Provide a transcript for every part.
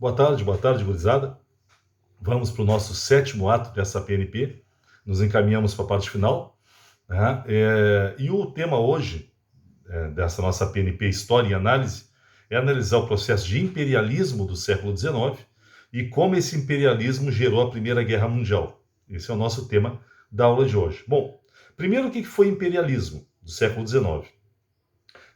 Boa tarde, gurizada. Vamos para o nosso sétimo ato dessa PNP. Nos encaminhamos para a parte final. Né? E o tema hoje, dessa nossa PNP História e Análise, é analisar o processo de imperialismo do século XIX e como esse imperialismo gerou a Primeira Guerra Mundial. Esse é o nosso tema da aula de hoje. Bom, primeiro, o que foi imperialismo do século XIX?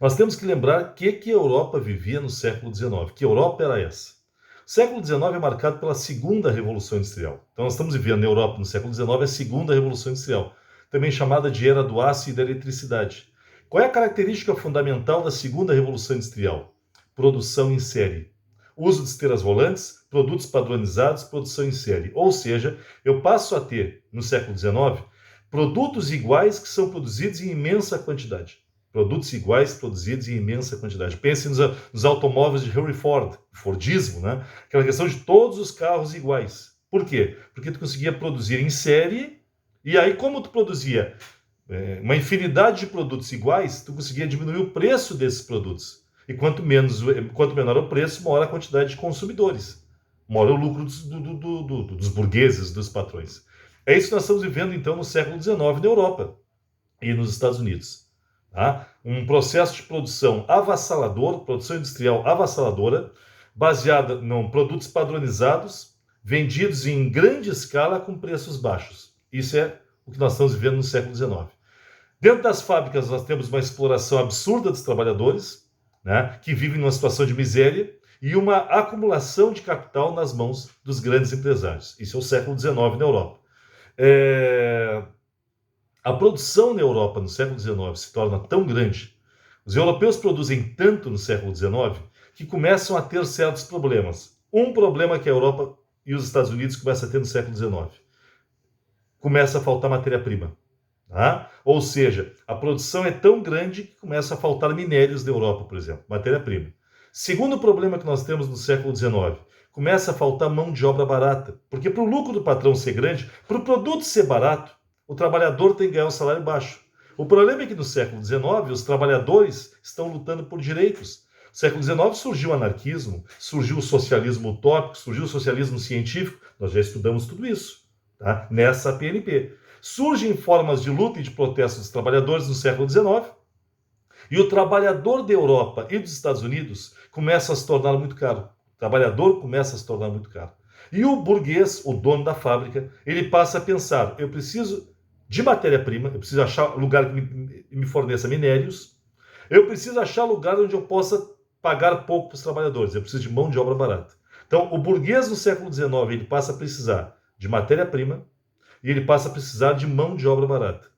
Nós temos que lembrar que a Europa vivia no século XIX. Que Europa era essa? O século XIX é marcado pela segunda Revolução Industrial. Então, nós estamos vivendo na Europa no século XIX a segunda Revolução Industrial, também chamada de Era do Aço e da Eletricidade. Qual é a característica fundamental da segunda Revolução Industrial? Produção em série. Uso de esteiras rolantes, produtos padronizados, produção em série. Ou seja, eu passo a ter, no século XIX, produtos iguais que são produzidos em imensa quantidade. Produtos iguais produzidos em imensa quantidade. Pense nos automóveis de Henry Ford, Fordismo, né? Aquela questão de todos os carros iguais. Por quê? Porque tu conseguia produzir em série, e aí como tu produzia uma infinidade de produtos iguais, tu conseguia diminuir o preço desses produtos. E quanto menor o preço, maior a quantidade de consumidores. Maior o lucro dos burgueses, dos patrões. É isso que nós estamos vivendo, então, no século XIX na Europa e nos Estados Unidos. Tá? Um processo de produção avassalador, produção industrial avassaladora, baseada em produtos padronizados, vendidos em grande escala com preços baixos. Isso é o que nós estamos vivendo no século XIX. Dentro das fábricas, nós temos uma exploração absurda dos trabalhadores, né, que vivem numa situação de miséria, e uma acumulação de capital nas mãos dos grandes empresários. Isso é o século XIX na Europa. A produção na Europa no século XIX se torna tão grande, os europeus produzem tanto no século XIX, que começam a ter certos problemas. Um problema que a Europa e os Estados Unidos começam a ter no século XIX. Começa a faltar matéria-prima. Tá? Ou seja, a produção é tão grande que começa a faltar minérios da Europa, por exemplo, matéria-prima. Segundo problema que nós temos no século XIX, começa a faltar mão de obra barata. Porque para o lucro do patrão ser grande, para o produto ser barato, o trabalhador tem que ganhar um salário baixo. O problema é que no século XIX os trabalhadores estão lutando por direitos. No século XIX surgiu o anarquismo, surgiu o socialismo utópico, surgiu o socialismo científico. Nós já estudamos tudo isso, tá? Nessa PNP. Surgem formas de luta e de protesto dos trabalhadores no século XIX, e o trabalhador da Europa e dos Estados Unidos começa a se tornar muito caro. O trabalhador começa a se tornar muito caro. E o burguês, o dono da fábrica, ele passa a pensar: eu preciso de matéria-prima, eu preciso achar lugar que me forneça minérios, eu preciso achar lugar onde eu possa pagar pouco para os trabalhadores, eu preciso de mão de obra barata. Então, o burguês no século XIX, ele passa a precisar de matéria-prima e ele passa a precisar de mão de obra barata.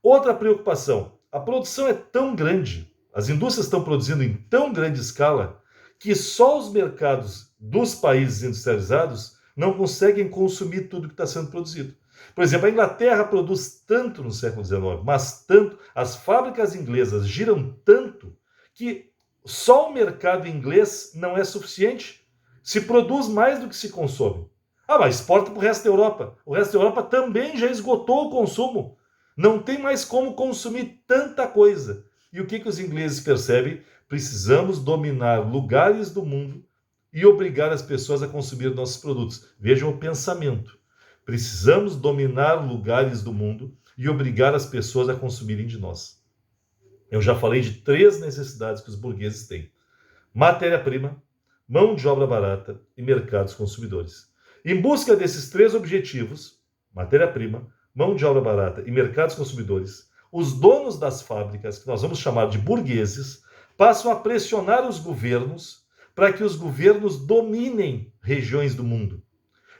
Outra preocupação: a produção é tão grande, as indústrias estão produzindo em tão grande escala, que só os mercados dos países industrializados não conseguem consumir tudo que está sendo produzido. Por exemplo, a Inglaterra produz tanto no século XIX, mas tanto, as fábricas inglesas giram tanto, que só o mercado inglês não é suficiente. Se produz mais do que se consome. Mas exporta para o resto da Europa. O resto da Europa também já esgotou o consumo. Não tem mais como consumir tanta coisa. E o que os ingleses percebem? Precisamos dominar lugares do mundo e obrigar as pessoas a consumir nossos produtos. Vejam o pensamento. Precisamos dominar lugares do mundo e obrigar as pessoas a consumirem de nós. Eu já falei de 3 necessidades que os burgueses têm: matéria-prima, mão de obra barata e mercados consumidores. Em busca desses 3 objetivos, matéria-prima, mão de obra barata e mercados consumidores, os donos das fábricas, que nós vamos chamar de burgueses, passam a pressionar os governos para que os governos dominem regiões do mundo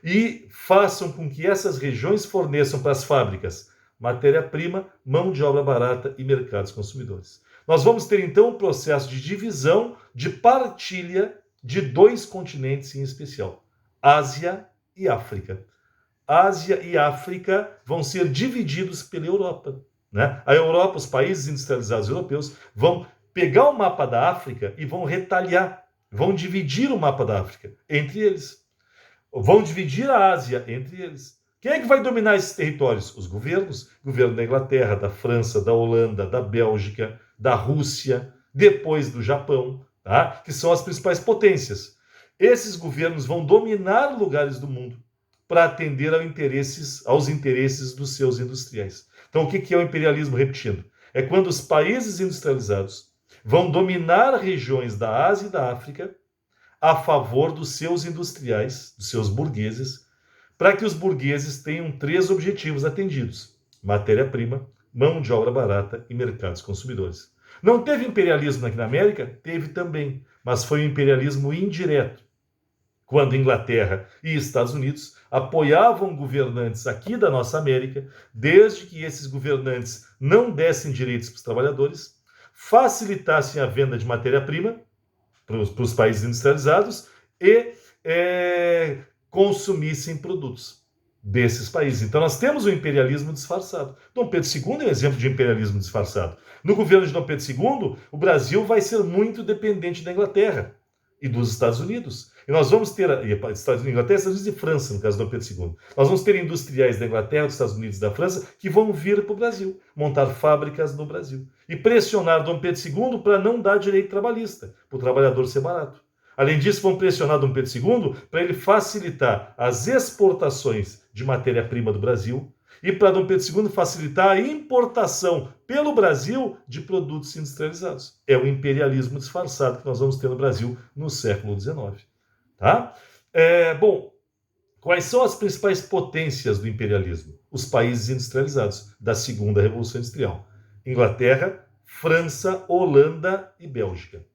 e façam com que essas regiões forneçam para as fábricas matéria-prima, mão de obra barata e mercados consumidores. Nós vamos ter então um processo de divisão, de partilha de 2 continentes em especial: Ásia e África. Ásia e África vão ser divididos pela Europa. Né? A Europa, os países industrializados europeus, vão pegar o mapa da África e vão retalhar, vão dividir o mapa da África entre eles. Vão dividir a Ásia entre eles. Quem é que vai dominar esses territórios? Os governos. Governo da Inglaterra, da França, da Holanda, da Bélgica, da Rússia, depois do Japão, tá? Que são as principais potências. Esses governos vão dominar lugares do mundo para atender aos interesses dos seus industriais. Então, o que é o imperialismo? Repetindo, é quando os países industrializados vão dominar regiões da Ásia e da África a favor dos seus industriais, dos seus burgueses, para que os burgueses tenham 3 objetivos atendidos: matéria-prima, mão de obra barata e mercados consumidores. Não teve imperialismo aqui na América? Teve também, mas foi um imperialismo indireto, quando Inglaterra e Estados Unidos apoiavam governantes aqui da nossa América, desde que esses governantes não dessem direitos para os trabalhadores, facilitassem a venda de matéria-prima para os países industrializados e consumissem produtos desses países. Então nós temos o imperialismo disfarçado. Dom Pedro II é um exemplo de imperialismo disfarçado. No governo de Dom Pedro II, o Brasil vai ser muito dependente da Inglaterra e dos Estados Unidos. E nós vamos ter, Inglaterra, Estados Unidos e França, no caso de Dom Pedro II. Nós vamos ter industriais da Inglaterra, dos Estados Unidos e da França que vão vir para o Brasil, montar fábricas no Brasil. E pressionar Dom Pedro II para não dar direito trabalhista, para o trabalhador ser barato. Além disso, vão pressionar Dom Pedro II para ele facilitar as exportações de matéria-prima do Brasil e para Dom Pedro II facilitar a importação pelo Brasil de produtos industrializados. É o imperialismo disfarçado que nós vamos ter no Brasil no século XIX. Tá? Bom, quais são as principais potências do imperialismo? Os países industrializados da Segunda Revolução Industrial: Inglaterra, França, Holanda e Bélgica.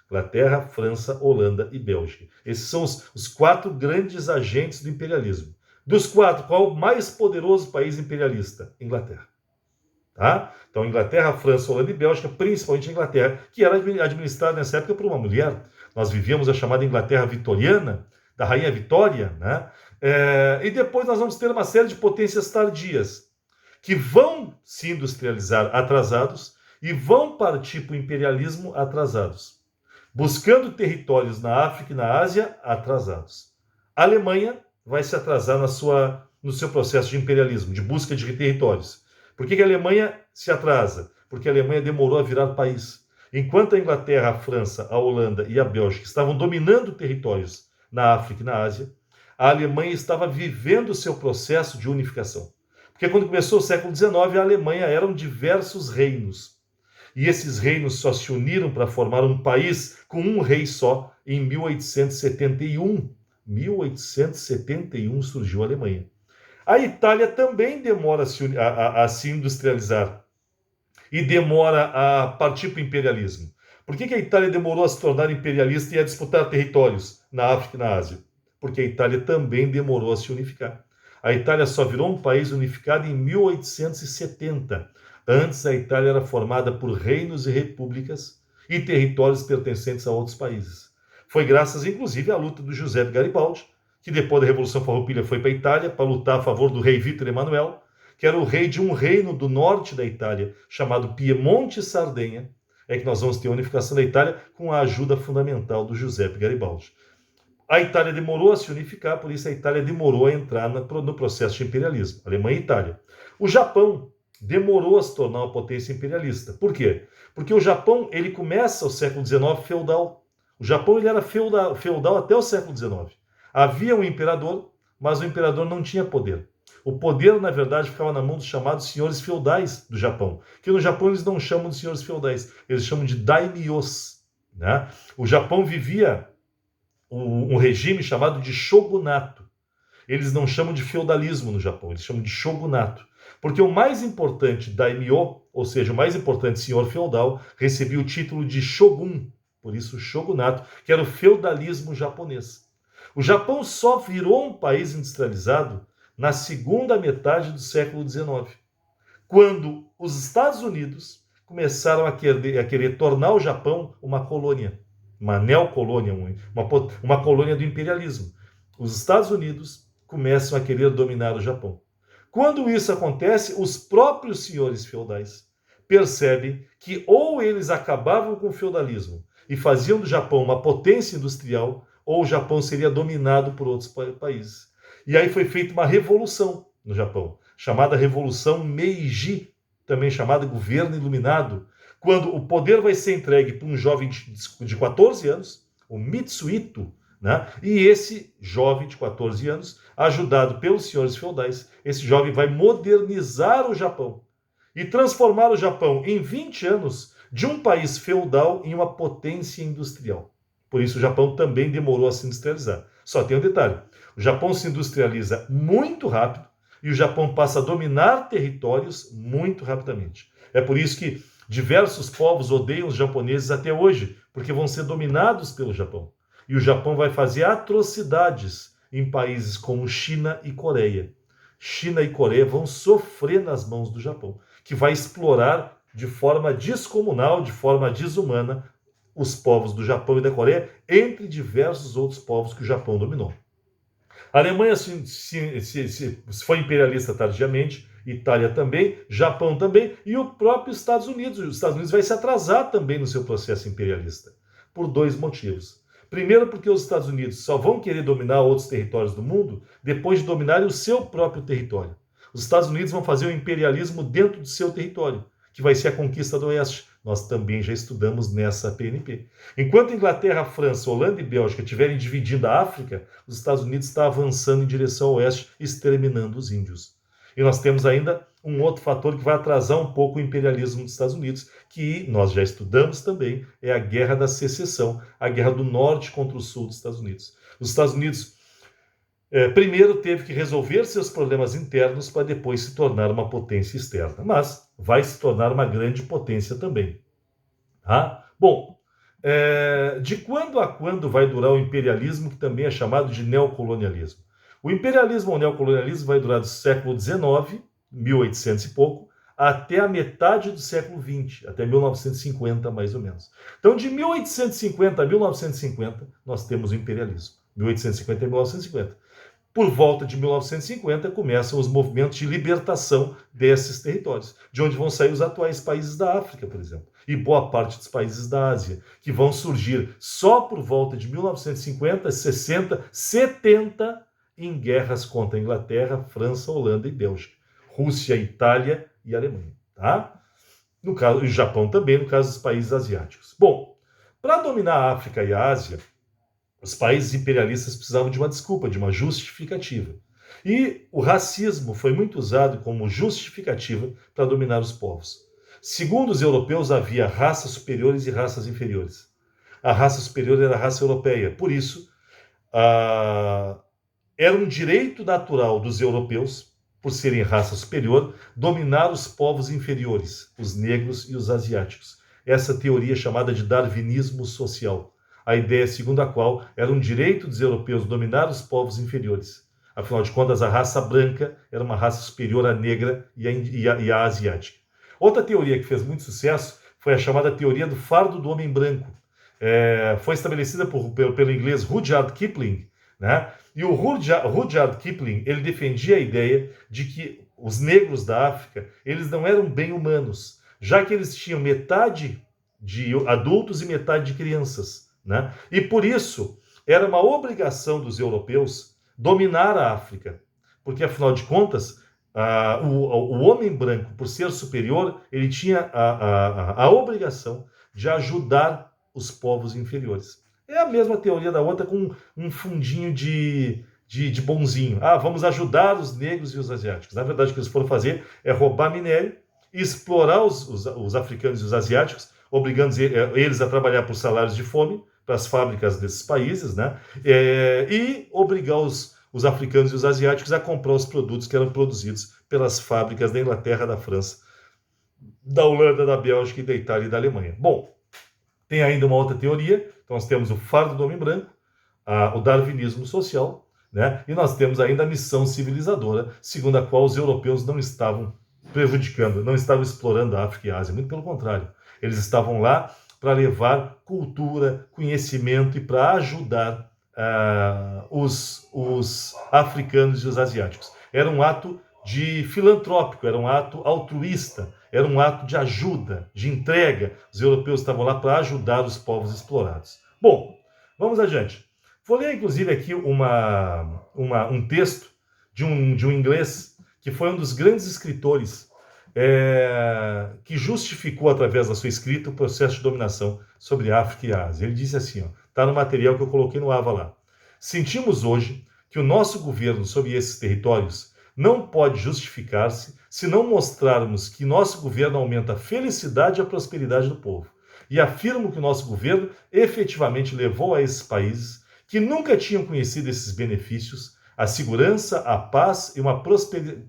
Inglaterra, França, Holanda e Bélgica. Esses são os 4 grandes agentes do imperialismo. Dos 4, qual é o mais poderoso país imperialista? Inglaterra. Tá? Então, Inglaterra, França, Holanda e Bélgica, principalmente a Inglaterra, que era administrada nessa época por uma mulher. Nós vivíamos a chamada Inglaterra vitoriana, da Rainha Vitória, né? E depois nós vamos ter uma série de potências tardias, que vão se industrializar atrasados e vão partir para o imperialismo atrasados, buscando territórios na África e na Ásia atrasados. A Alemanha vai se atrasar no seu processo de imperialismo, de busca de territórios. Por que a Alemanha se atrasa? Porque a Alemanha demorou a virar país. Enquanto a Inglaterra, a França, a Holanda e a Bélgica estavam dominando territórios na África e na Ásia, a Alemanha estava vivendo o seu processo de unificação. Porque quando começou o século XIX, a Alemanha eram diversos reinos. E esses reinos só se uniram para formar um país com um rei só em 1871. 1871 surgiu a Alemanha. A Itália também demora a se industrializar e demora a partir para o imperialismo. Por que a Itália demorou a se tornar imperialista e a disputar territórios na África e na Ásia? Porque a Itália também demorou a se unificar. A Itália só virou um país unificado em 1870. Antes, a Itália era formada por reinos e repúblicas e territórios pertencentes a outros países. Foi graças, inclusive, à luta do Giuseppe Garibaldi, que depois da Revolução Farroupilha foi para a Itália para lutar a favor do rei Vítor Emanuel, que era o rei de um reino do norte da Itália, chamado Piemonte e Sardenha. É que nós vamos ter a unificação da Itália com a ajuda fundamental do Giuseppe Garibaldi. A Itália demorou a se unificar, por isso a Itália demorou a entrar no processo de imperialismo. Alemanha e Itália. O Japão demorou a se tornar uma potência imperialista. Por quê? Porque o Japão ele começa o século XIX feudal. O Japão ele era feudal até o século XIX. Havia um imperador, mas o imperador não tinha poder. O poder, na verdade, ficava na mão dos chamados senhores feudais do Japão. Que no Japão eles não chamam de senhores feudais, eles chamam de daimyos. Né? O Japão vivia um regime chamado de shogunato. Eles não chamam de feudalismo no Japão, eles chamam de shogunato. Porque o mais importante daimyo, ou seja, o mais importante senhor feudal, recebia o título de shogun, por isso shogunato, que era o feudalismo japonês. O Japão só virou um país industrializado na segunda metade do século XIX, quando os Estados Unidos começaram a querer tornar o Japão uma colônia, uma neocolônia, uma colônia do imperialismo. Os Estados Unidos começam a querer dominar o Japão. Quando isso acontece, os próprios senhores feudais percebem que ou eles acabavam com o feudalismo e faziam do Japão uma potência industrial, ou o Japão seria dominado por outros países. E aí foi feita uma revolução no Japão, chamada Revolução Meiji, também chamada Governo Iluminado, quando o poder vai ser entregue para um jovem de 14 anos, o Mitsuhito, né? E esse jovem de 14 anos, ajudado pelos senhores feudais, esse jovem vai modernizar o Japão e transformar o Japão em 20 anos de um país feudal em uma potência industrial. Por isso o Japão também demorou a se industrializar. Só tem um detalhe: o Japão se industrializa muito rápido e o Japão passa a dominar territórios muito rapidamente. É por isso que diversos povos odeiam os japoneses até hoje, porque vão ser dominados pelo Japão. E o Japão vai fazer atrocidades em países como China e Coreia. China e Coreia vão sofrer nas mãos do Japão, que vai explorar de forma descomunal, de forma desumana, os povos do Japão e da Coreia, entre diversos outros povos que o Japão dominou. A Alemanha foi imperialista tardiamente, Itália também, Japão também, e o próprio Estados Unidos. Os Estados Unidos vai se atrasar também no seu processo imperialista, por dois motivos. Primeiro, porque os Estados Unidos só vão querer dominar outros territórios do mundo depois de dominarem o seu próprio território. Os Estados Unidos vão fazer o imperialismo dentro do seu território, que vai ser a conquista do Oeste. Nós também já estudamos nessa PNP. Enquanto Inglaterra, França, Holanda e Bélgica estiverem dividindo a África, os Estados Unidos estão avançando em direção ao Oeste, exterminando os índios. E nós temos ainda um outro fator que vai atrasar um pouco o imperialismo dos Estados Unidos, que nós já estudamos também, é a Guerra da Secessão, a Guerra do Norte contra o Sul dos Estados Unidos. Os Estados Unidos primeiro teve que resolver seus problemas internos para depois se tornar uma potência externa, mas vai se tornar uma grande potência também. Tá? Bom, de quando a quando vai durar o imperialismo, que também é chamado de neocolonialismo? O imperialismo ou neocolonialismo vai durar do século XIX, 1800 e pouco, até a metade do século XX, até 1950 mais ou menos. Então, de 1850 a 1950, nós temos o imperialismo. 1850 a 1950. Por volta de 1950, começam os movimentos de libertação desses territórios, de onde vão sair os atuais países da África, por exemplo, e boa parte dos países da Ásia, que vão surgir só por volta de 1950, 60, 70, em guerras contra a Inglaterra, França, Holanda e Bélgica, Rússia, Itália e Alemanha. Tá? No caso, e o Japão também, no caso dos países asiáticos. Bom, para dominar a África e a Ásia, os países imperialistas precisavam de uma desculpa, de uma justificativa. E o racismo foi muito usado como justificativa para dominar os povos. Segundo os europeus, havia raças superiores e raças inferiores. A raça superior era a raça europeia. Por isso, era um direito natural dos europeus, por serem raça superior, dominar os povos inferiores, os negros e os asiáticos. Essa teoria é chamada de darwinismo social. A ideia segundo a qual era um direito dos europeus dominar os povos inferiores. Afinal de contas, a raça branca era uma raça superior à negra e à asiática. Outra teoria que fez muito sucesso foi a chamada teoria do fardo do homem branco. Foi estabelecida pelo inglês Rudyard Kipling, né? E o Rudyard Kipling, ele defendia a ideia de que os negros da África, eles não eram bem humanos, já que eles tinham metade de adultos e metade de crianças, né? E por isso, era uma obrigação dos europeus dominar a África, porque afinal de contas, o homem branco, por ser superior, ele tinha a obrigação de ajudar os povos inferiores. É a mesma teoria da outra, com um fundinho de bonzinho. Vamos ajudar os negros e os asiáticos. Na verdade, o que eles foram fazer é roubar minério, explorar os africanos e os asiáticos, obrigando eles a trabalhar por salários de fome para as fábricas desses países, né? E obrigar os africanos e os asiáticos a comprar os produtos que eram produzidos pelas fábricas da Inglaterra, da França, da Holanda, da Bélgica, da Itália e da Alemanha. Bom, tem ainda uma outra teoria. Então nós temos o fardo do homem branco, o darwinismo social, né? E nós temos ainda a missão civilizadora, segundo a qual os europeus não estavam prejudicando, não estavam explorando a África e a Ásia, muito pelo contrário. Eles estavam lá para levar cultura, conhecimento e para ajudar os africanos e os asiáticos. Era um ato filantrópico, era um ato altruísta, era um ato de ajuda, de entrega. Os europeus estavam lá para ajudar os povos explorados. Bom, vamos adiante. Vou ler, inclusive, aqui um texto de um inglês que foi um dos grandes escritores que justificou, através da sua escrita, o processo de dominação sobre a África e a Ásia. Ele disse assim, está no material que eu coloquei no AVA lá. Sentimos hoje que o nosso governo sobre esses territórios não pode justificar-se se não mostrarmos que nosso governo aumenta a felicidade e a prosperidade do povo. E afirmo que o nosso governo efetivamente levou a esses países que nunca tinham conhecido esses benefícios, a segurança, a paz e uma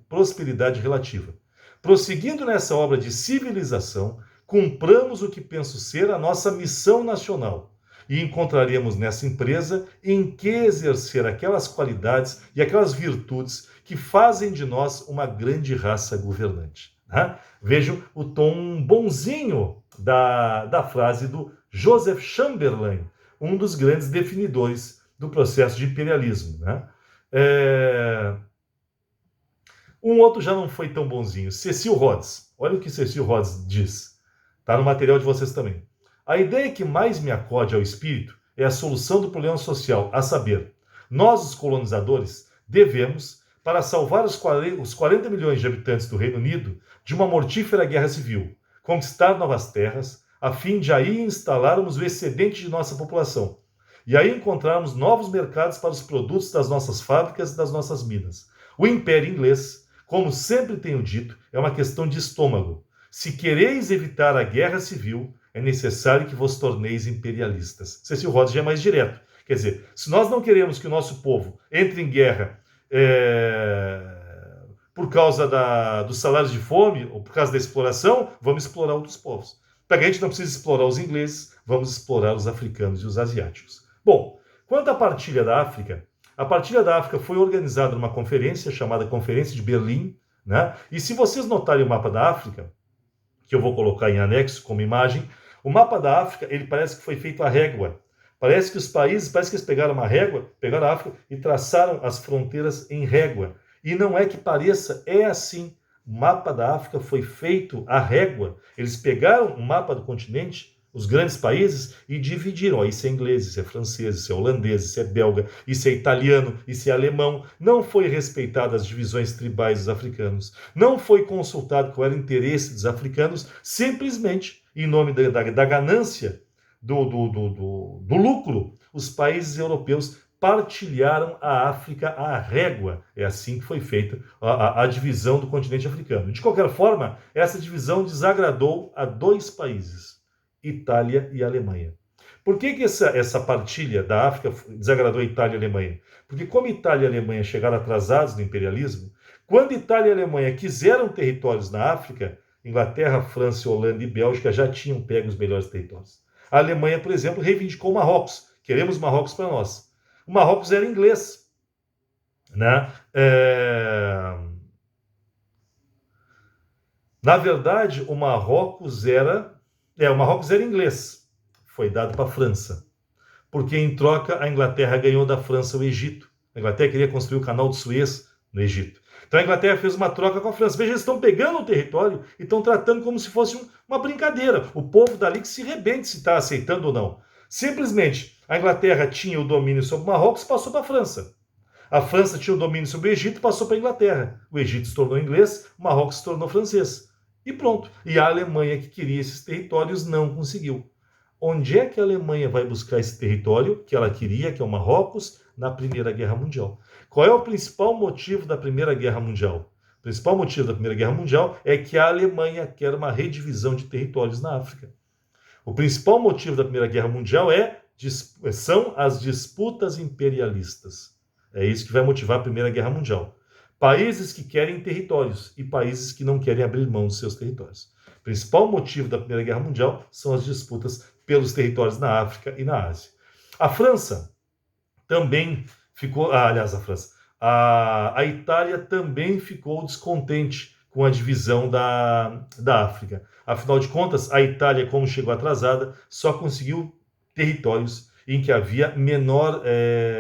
prosperidade relativa. Prosseguindo nessa obra de civilização, cumpramos o que penso ser a nossa missão nacional e encontraremos nessa empresa em que exercer aquelas qualidades e aquelas virtudes que fazem de nós uma grande raça governante. Né? Vejam o tom bonzinho da frase do Joseph Chamberlain, um dos grandes definidores do processo de imperialismo. Né? Um outro já não foi tão bonzinho, Cecil Rhodes. Olha o que Cecil Rhodes diz. Está no material de vocês também. A ideia que mais me acode ao espírito é a solução do problema social, a saber, nós, os colonizadores, devemos, para salvar os 40 milhões de habitantes do Reino Unido de uma mortífera guerra civil, conquistar novas terras, a fim de aí instalarmos o excedente de nossa população, e aí encontrarmos novos mercados para os produtos das nossas fábricas e das nossas minas. O Império Inglês, como sempre tenho dito, é uma questão de estômago. Se quereis evitar a guerra civil, é necessário que vos torneis imperialistas. Cecil Rhodes já é mais direto. Quer dizer, se nós não queremos que o nosso povo entre em guerra por causa dos salários de fome ou por causa da exploração, vamos explorar outros povos. Para que a gente não precise explorar os ingleses, vamos explorar os africanos e os asiáticos. Bom, quanto à partilha da África, a partilha da África foi organizada numa conferência chamada Conferência de Berlim, né? E se vocês notarem o mapa da África, que eu vou colocar em anexo como imagem, o mapa da África, ele parece que foi feito à régua. Parece que eles pegaram uma régua, pegaram a África e traçaram as fronteiras em régua. E não é que pareça, é assim. O mapa da África foi feito à régua. Eles pegaram o mapa do continente, os grandes países, e dividiram. Isso é inglês, isso é francês, isso é holandês, isso é belga, isso é italiano, isso é alemão. Não foi respeitado as divisões tribais dos africanos. Não foi consultado qual era o interesse dos africanos, simplesmente, em nome da ganância, do lucro, os países europeus partilharam a África à régua. É assim que foi feita a divisão do continente africano. De qualquer forma, essa divisão desagradou a dois países, Itália e Alemanha. Por que essa partilha da África desagradou a Itália e a Alemanha? Porque como Itália e a Alemanha chegaram atrasados no imperialismo, quando Itália e a Alemanha quiseram territórios na África, Inglaterra, França, Holanda e Bélgica já tinham pego os melhores territórios. A Alemanha, por exemplo, reivindicou Marrocos. Queremos Marrocos para nós. O Marrocos era inglês. Né? Na verdade, o Marrocos era inglês. Foi dado para a França. Porque, em troca, a Inglaterra ganhou da França o Egito. A Inglaterra queria construir o canal de Suez no Egito. Então a Inglaterra fez uma troca com a França. Veja, eles estão pegando o território e estão tratando como se fosse uma brincadeira. O povo dali que se rebente se está aceitando ou não. Simplesmente, a Inglaterra tinha o domínio sobre o Marrocos e passou para a França. A França tinha o domínio sobre o Egito e passou para a Inglaterra. O Egito se tornou inglês, o Marrocos se tornou francês. E pronto. E a Alemanha, que queria esses territórios, não conseguiu. Onde é que a Alemanha vai buscar esse território que ela queria, que é o Marrocos, na Primeira Guerra Mundial? Qual é o principal motivo da Primeira Guerra Mundial? O principal motivo da Primeira Guerra Mundial é que a Alemanha quer uma redivisão de territórios na África. O principal motivo da Primeira Guerra Mundial são as disputas imperialistas. É isso que vai motivar a Primeira Guerra Mundial. Países que querem territórios e países que não querem abrir mão dos seus territórios. O principal motivo da Primeira Guerra Mundial são as disputas pelos territórios na África e na Ásia. A França também ficou... A Itália também ficou descontente com a divisão da África. Afinal de contas, a Itália, como chegou atrasada, só conseguiu territórios em que havia menor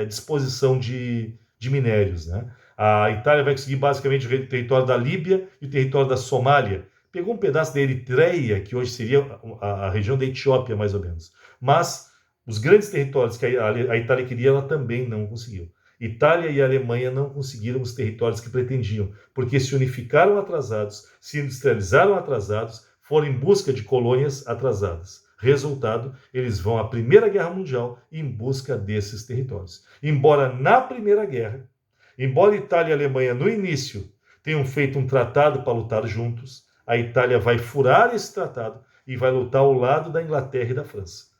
disposição de minérios. Né? A Itália vai conseguir basicamente o território da Líbia e o território da Somália. Pegou um pedaço da Eritreia, que hoje seria a região da Etiópia, mais ou menos. Mas os grandes territórios que a Itália queria, ela também não conseguiu. Itália e Alemanha não conseguiram os territórios que pretendiam, porque se unificaram atrasados, se industrializaram atrasados, foram em busca de colônias atrasadas. Resultado, eles vão à Primeira Guerra Mundial em busca desses territórios. Embora na Primeira Guerra, embora Itália e Alemanha no início tenham feito um tratado para lutar juntos, a Itália vai furar esse tratado e vai lutar ao lado da Inglaterra e da França.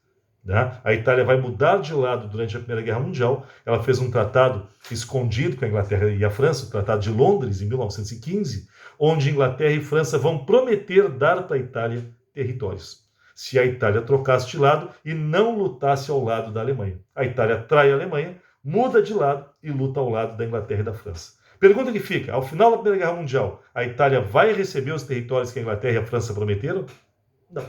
A Itália vai mudar de lado durante a Primeira Guerra Mundial. Ela fez um tratado escondido com a Inglaterra e a França, o Tratado de Londres, em 1915, onde Inglaterra e França vão prometer dar para a Itália territórios, se a Itália trocasse de lado e não lutasse ao lado da Alemanha. A Itália trai a Alemanha, muda de lado e luta ao lado da Inglaterra e da França. Pergunta que fica, ao final da Primeira Guerra Mundial, a Itália vai receber os territórios que a Inglaterra e a França prometeram? Não.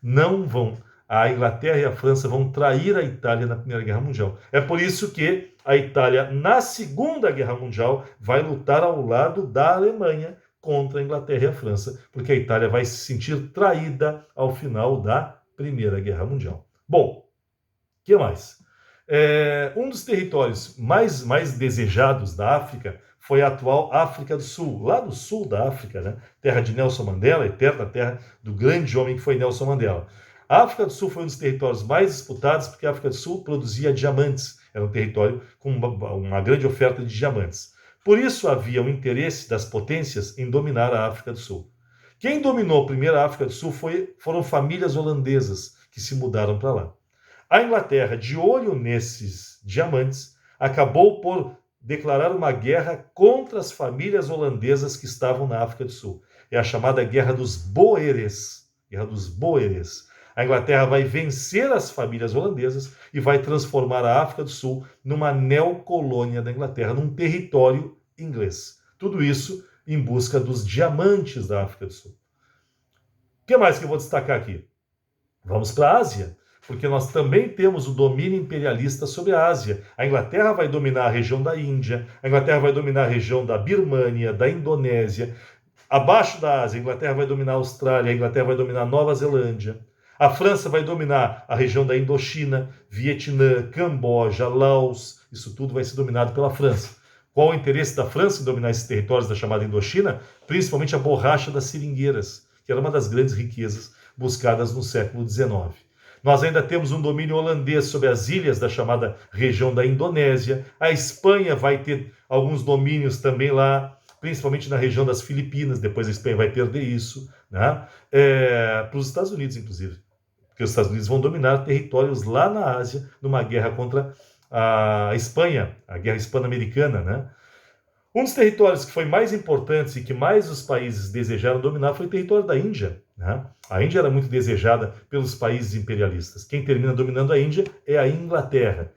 Não vão. A Inglaterra e a França vão trair a Itália na Primeira Guerra Mundial. É por isso que a Itália, na Segunda Guerra Mundial, vai lutar ao lado da Alemanha contra a Inglaterra e a França, porque a Itália vai se sentir traída ao final da Primeira Guerra Mundial. Bom, o que mais? Um dos territórios mais desejados da África foi a atual África do Sul, lá no sul da África, né? Terra de Nelson Mandela, eterna terra do grande homem que foi Nelson Mandela. A África do Sul foi um dos territórios mais disputados porque a África do Sul produzia diamantes. Era um território com uma grande oferta de diamantes. Por isso havia um interesse das potências em dominar a África do Sul. Quem dominou primeiro a África do Sul foram famílias holandesas que se mudaram para lá. A Inglaterra, de olho nesses diamantes, acabou por declarar uma guerra contra as famílias holandesas que estavam na África do Sul. É a chamada Guerra dos Boeres. Guerra dos Boeres. A Inglaterra vai vencer as famílias holandesas e vai transformar a África do Sul numa neocolônia da Inglaterra, num território inglês. Tudo isso em busca dos diamantes da África do Sul. O que mais que eu vou destacar aqui? Vamos para a Ásia, porque nós também temos o domínio imperialista sobre a Ásia. A Inglaterra vai dominar a região da Índia, a Inglaterra vai dominar a região da Birmânia, da Indonésia. Abaixo da Ásia, a Inglaterra vai dominar a Austrália, a Inglaterra vai dominar a Nova Zelândia. A França vai dominar a região da Indochina, Vietnã, Camboja, Laos. Isso tudo vai ser dominado pela França. Qual o interesse da França em dominar esses territórios da chamada Indochina? Principalmente a borracha das seringueiras, que era uma das grandes riquezas buscadas no século XIX. Nós ainda temos um domínio holandês sobre as ilhas da chamada região da Indonésia. A Espanha vai ter alguns domínios também lá, principalmente na região das Filipinas. Depois a Espanha vai perder isso, né? Para os Estados Unidos, inclusive. Porque os Estados Unidos vão dominar territórios lá na Ásia, numa guerra contra a Espanha, a guerra hispano-americana, né? Um dos territórios que foi mais importante e que mais os países desejaram dominar foi o território da Índia, né? A Índia era muito desejada pelos países imperialistas. Quem termina dominando a Índia é a Inglaterra.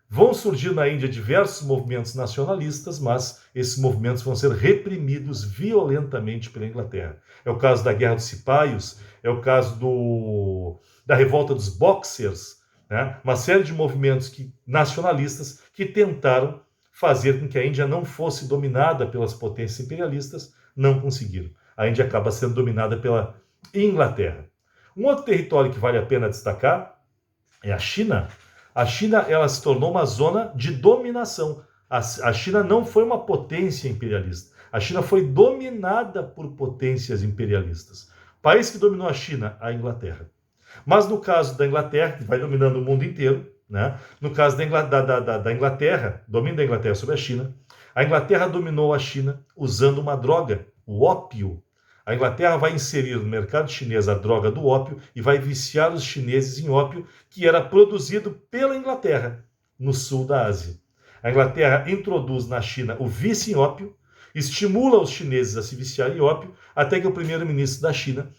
Vão surgir na Índia diversos movimentos nacionalistas, mas esses movimentos vão ser reprimidos violentamente pela Inglaterra. É o caso da Guerra dos Cipaios, é o caso da revolta dos Boxers, né? Uma série de movimentos nacionalistas que tentaram fazer com que a Índia não fosse dominada pelas potências imperialistas, não conseguiram. A Índia acaba sendo dominada pela Inglaterra. Um outro território que vale a pena destacar é a China. A China ela se tornou uma zona de dominação. A China não foi uma potência imperialista. A China foi dominada por potências imperialistas. O país que dominou a China, a Inglaterra. Mas no caso da Inglaterra, que vai dominando o mundo inteiro, né? No caso da Inglaterra, domínio da Inglaterra sobre a China, a Inglaterra dominou a China usando uma droga, o ópio. A Inglaterra vai inserir no mercado chinês a droga do ópio e vai viciar os chineses em ópio, que era produzido pela Inglaterra, no sul da Ásia. A Inglaterra introduz na China o vício em ópio, estimula os chineses a se viciarem em ópio, até que o primeiro-ministro da China,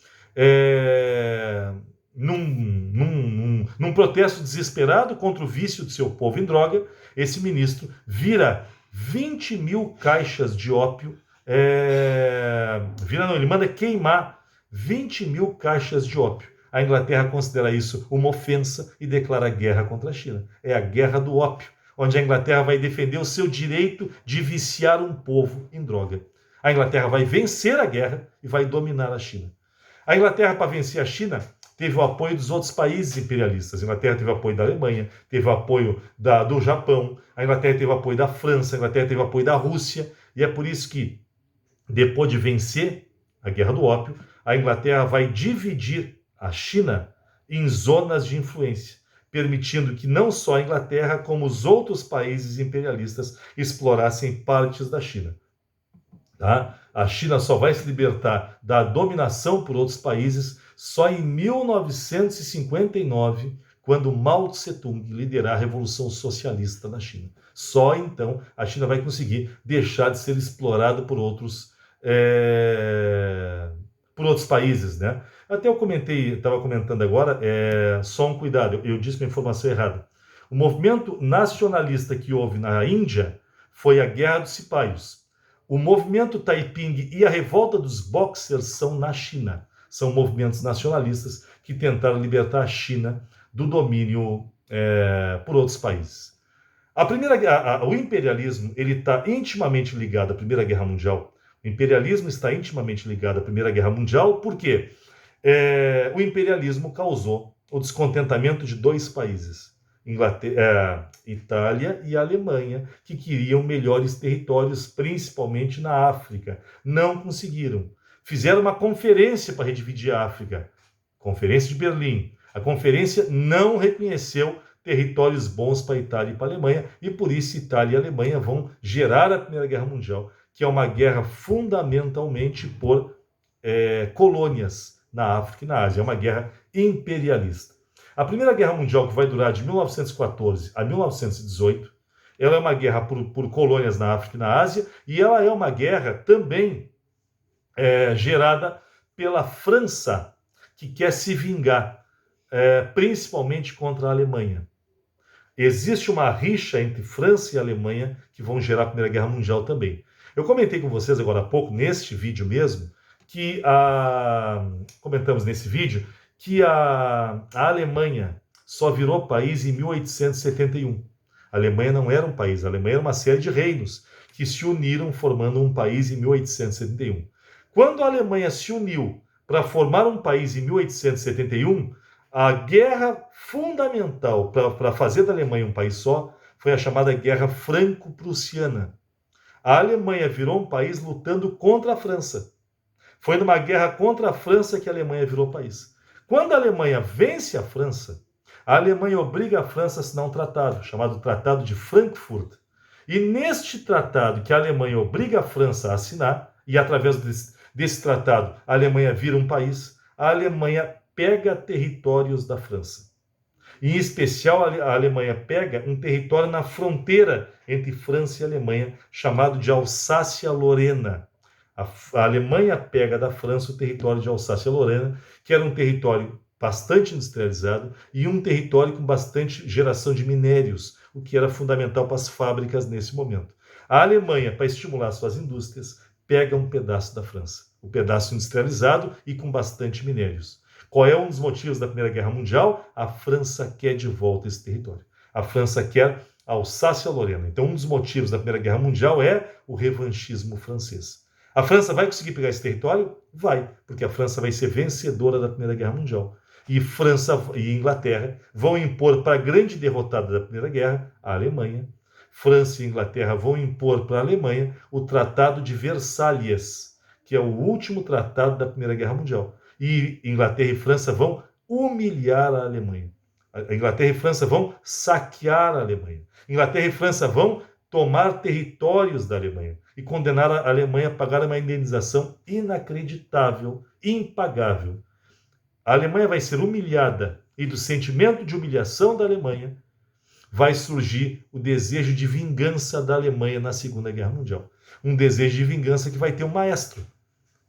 num protesto desesperado contra o vício do seu povo em droga, esse ministro vira 20 mil caixas de ópio, ele manda queimar 20 mil caixas de ópio. A Inglaterra considera isso uma ofensa e declara guerra contra a China. É a guerra do ópio, onde a Inglaterra vai defender o seu direito de viciar um povo em droga. A Inglaterra vai vencer a guerra e vai dominar a China. A Inglaterra, para vencer a China, teve o apoio dos outros países imperialistas. A Inglaterra teve o apoio da Alemanha, teve o apoio do Japão, a Inglaterra teve o apoio da França, a Inglaterra teve o apoio da Rússia, e é por isso que, depois de vencer a Guerra do Ópio, a Inglaterra vai dividir a China em zonas de influência, permitindo que não só a Inglaterra, como os outros países imperialistas explorassem partes da China. Tá? A China só vai se libertar da dominação por outros países só em 1959, quando Mao Tse-tung liderar a Revolução Socialista na China. Só então a China vai conseguir deixar de ser explorada por outros países, né? Até eu estava comentando agora, só um cuidado, eu disse uma informação errada. O movimento nacionalista que houve na Índia foi a Guerra dos Cipaios. O movimento Taiping e a revolta dos Boxers são na China. São movimentos nacionalistas que tentaram libertar a China do domínio por outros países. O imperialismo está intimamente ligado à Primeira Guerra Mundial. O imperialismo está intimamente ligado à Primeira Guerra Mundial porque o imperialismo causou o descontentamento de dois países, Itália e Alemanha, que queriam melhores territórios, principalmente na África. Não conseguiram. Fizeram uma conferência para redividir a África, Conferência de Berlim. A conferência não reconheceu territórios bons para a Itália e para a Alemanha, e por isso Itália e Alemanha vão gerar a Primeira Guerra Mundial, que é uma guerra fundamentalmente por colônias na África e na Ásia. É uma guerra imperialista. A Primeira Guerra Mundial, que vai durar de 1914 a 1918, ela é uma guerra por colônias na África e na Ásia, e ela é uma guerra também gerada pela França, que quer se vingar, principalmente contra a Alemanha. Existe uma rixa entre França e Alemanha que vão gerar a Primeira Guerra Mundial também. Eu comentei com vocês agora há pouco, neste vídeo mesmo, que comentamos nesse vídeo, que a Alemanha só virou país em 1871. A Alemanha não era um país, a Alemanha era uma série de reinos que se uniram formando um país em 1871. Quando a Alemanha se uniu para formar um país em 1871, a guerra fundamental para fazer da Alemanha um país só foi a chamada Guerra Franco-Prussiana. A Alemanha virou um país lutando contra a França. Foi numa guerra contra a França que a Alemanha virou país. Quando a Alemanha vence a França, a Alemanha obriga a França a assinar um tratado, chamado Tratado de Frankfurt. E neste tratado que a Alemanha obriga a França a assinar, e através desse tratado a Alemanha vira um país, a Alemanha pega territórios da França. Em especial, a Alemanha pega um território na fronteira entre França e Alemanha, chamado de Alsácia-Lorena. A Alemanha pega da França o território de Alsácia-Lorena, que era um território bastante industrializado e um território com bastante geração de minérios, o que era fundamental para as fábricas nesse momento. A Alemanha, para estimular suas indústrias, pega um pedaço da França, um pedaço industrializado e com bastante minérios. Qual é um dos motivos da Primeira Guerra Mundial? A França quer de volta esse território. A França quer a Alsácia-Lorena. Então, um dos motivos da Primeira Guerra Mundial é o revanchismo francês. A França vai conseguir pegar esse território? Vai, porque a França vai ser vencedora da Primeira Guerra Mundial. E França e Inglaterra vão impor para a grande derrotada da Primeira Guerra, a Alemanha. França e Inglaterra vão impor para a Alemanha o Tratado de Versalhes, que é o último tratado da Primeira Guerra Mundial. E Inglaterra e França vão humilhar a Alemanha. A Inglaterra e França vão saquear a Alemanha. Inglaterra e França vão tomar territórios da Alemanha e condenar a Alemanha a pagar uma indenização inacreditável, impagável. A Alemanha vai ser humilhada e do sentimento de humilhação da Alemanha vai surgir o desejo de vingança da Alemanha na Segunda Guerra Mundial. Um desejo de vingança que vai ter um maestro.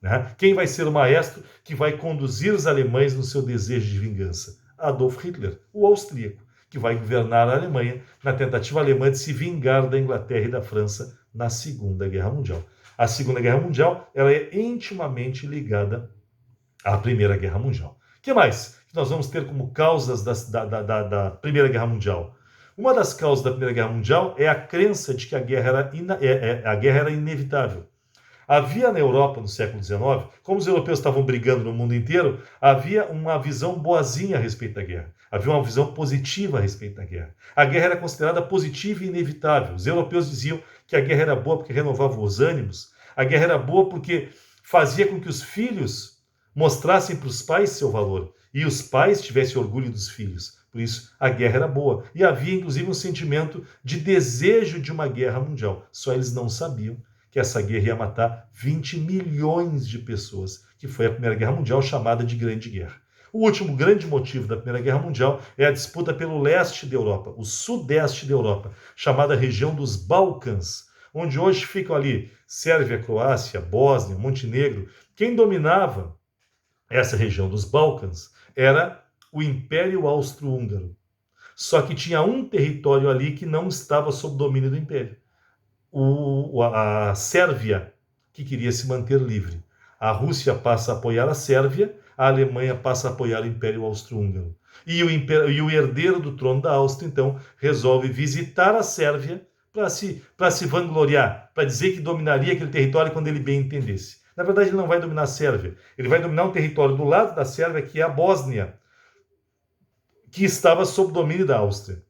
Né? Quem vai ser o maestro que vai conduzir os alemães no seu desejo de vingança? Adolf Hitler, o austríaco, que vai governar a Alemanha na tentativa alemã de se vingar da Inglaterra e da França na Segunda Guerra Mundial. A Segunda Guerra Mundial ela é intimamente ligada à Primeira Guerra Mundial. O que mais que nós vamos ter como causas da Primeira Guerra Mundial? Uma das causas da Primeira Guerra Mundial é a crença de que a guerra era inevitável. Havia na Europa, no século XIX, como os europeus estavam brigando no mundo inteiro, havia uma visão boazinha a respeito da guerra. Havia uma visão positiva a respeito da guerra. A guerra era considerada positiva e inevitável. Os europeus diziam que a guerra era boa porque renovava os ânimos. A guerra era boa porque fazia com que os filhos mostrassem para os pais seu valor e os pais tivessem orgulho dos filhos. Por isso, a guerra era boa. E havia, inclusive, um sentimento de desejo de uma guerra mundial. Só eles não sabiam que essa guerra ia matar 20 milhões de pessoas, que foi a Primeira Guerra Mundial, chamada de Grande Guerra. O último grande motivo da Primeira Guerra Mundial é a disputa pelo leste da Europa, o sudeste da Europa, chamada região dos Balcãs, onde hoje ficam ali Sérvia, Croácia, Bósnia, Montenegro. Quem dominava essa região dos Balcãs era o Império Austro-Húngaro. Só que tinha um território ali que não estava sob domínio do Império. A Sérvia, que queria se manter livre. A Rússia passa a apoiar a Sérvia, a Alemanha passa a apoiar o Império Austro-Húngaro. E o herdeiro do trono da Áustria, então, resolve visitar a Sérvia para se vangloriar, para dizer que dominaria aquele território quando ele bem entendesse. Na verdade, ele não vai dominar a Sérvia. Ele vai dominar um território do lado da Sérvia, que é a Bósnia, que estava sob domínio da Áustria.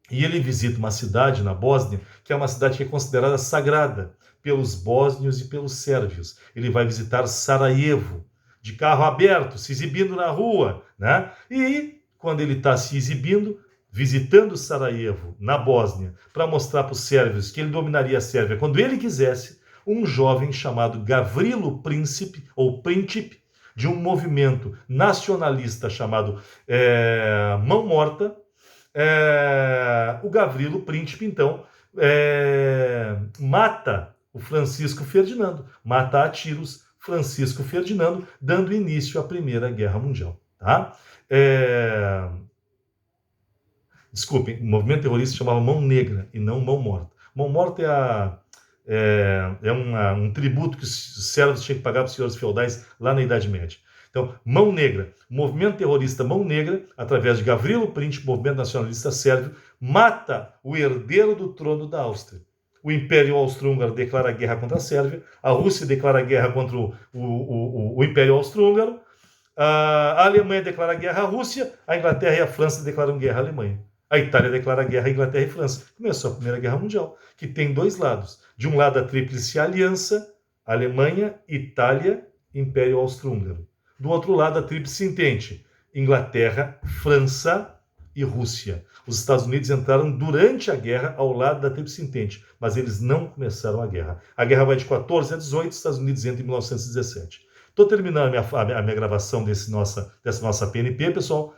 E ele visita uma cidade na Bósnia, que é uma cidade que é considerada sagrada pelos bósnios e pelos sérvios. Ele vai visitar Sarajevo, de carro aberto, se exibindo na rua, né? E quando ele está se exibindo, visitando Sarajevo, na Bósnia, para mostrar para os sérvios que ele dominaria a Sérvia quando ele quisesse, um jovem chamado Gavrilo Princip, ou Príncipe, de um movimento nacionalista chamado Mão Morta, o Gavrilo Príncipe, então, mata o Francisco Ferdinando, mata a tiros Francisco Ferdinando, dando início à Primeira Guerra Mundial. Tá? Desculpem, o movimento terrorista chamava Mão Negra e não Mão Morta. Mão Morta um tributo que os sérvios tinham que pagar para os senhores feudais lá na Idade Média. Então, Mão Negra, o movimento terrorista Mão Negra, através de Gavrilo Princip, movimento nacionalista sérvio, mata o herdeiro do trono da Áustria. O Império Austro-Húngaro declara guerra contra a Sérvia, a Rússia declara guerra contra o Império Austro-Húngaro, a Alemanha declara guerra à Rússia, a Inglaterra e a França declaram guerra à Alemanha. A Itália declara guerra à Inglaterra e França. Começou a Primeira Guerra Mundial, que tem dois lados. De um lado, a Tríplice Aliança, Alemanha, Itália, Império Austro-Húngaro. Do outro lado, a Tríplice Entente, Inglaterra, França e Rússia. Os Estados Unidos entraram durante a guerra ao lado da Tríplice Entente, mas eles não começaram a guerra. A guerra vai de 14 a 18, os Estados Unidos entram em 1917. Estou terminando a minha gravação dessa nossa PNP, pessoal.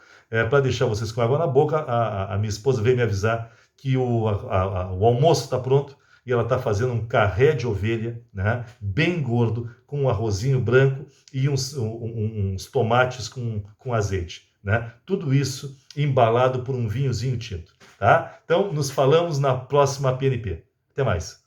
Para deixar vocês com água na boca, a minha esposa veio me avisar que o almoço está pronto e ela está fazendo um carré de ovelha, né, bem gordo, com um arrozinho branco e uns tomates com azeite. Né? Tudo isso embalado por um vinhozinho tinto. Tá? Então, nos falamos na próxima PNP. Até mais.